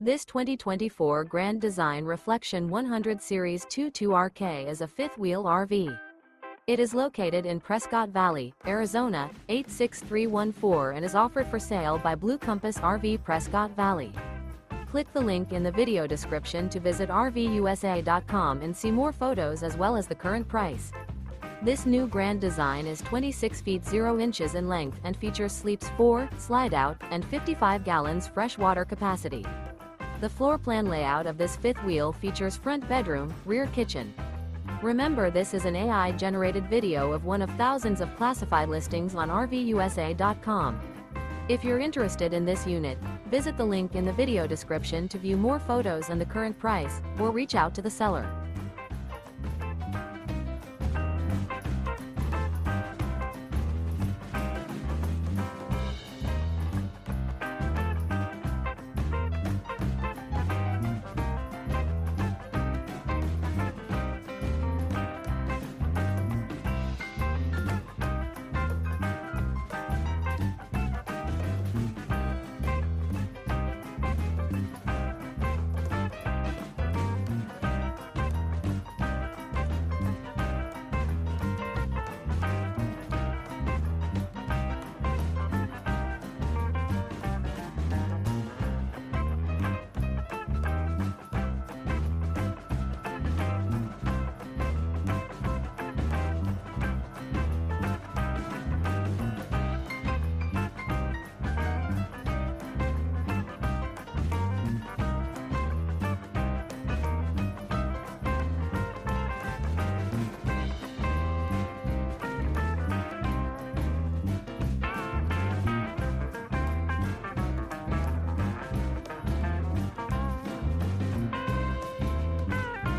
This 2024 Grand Design Reflection 100 Series 22RK is a fifth-wheel RV. It is located in Prescott Valley, Arizona, 86314 and is offered for sale by Blue Compass RV Prescott Valley. Click the link in the video description to visit RVUSA.com and see more photos as well as the current price. This new Grand Design is 26 feet 0 inches in length and features sleeps 4, slide-out, and 55 gallons fresh water capacity. The floor plan layout of this fifth wheel features front bedroom, rear kitchen. Remember, this is an AI-generated video of one of thousands of classified listings on RVUSA.com. If you're interested in this unit, visit the link in the video description to view more photos and the current price, or reach out to the seller.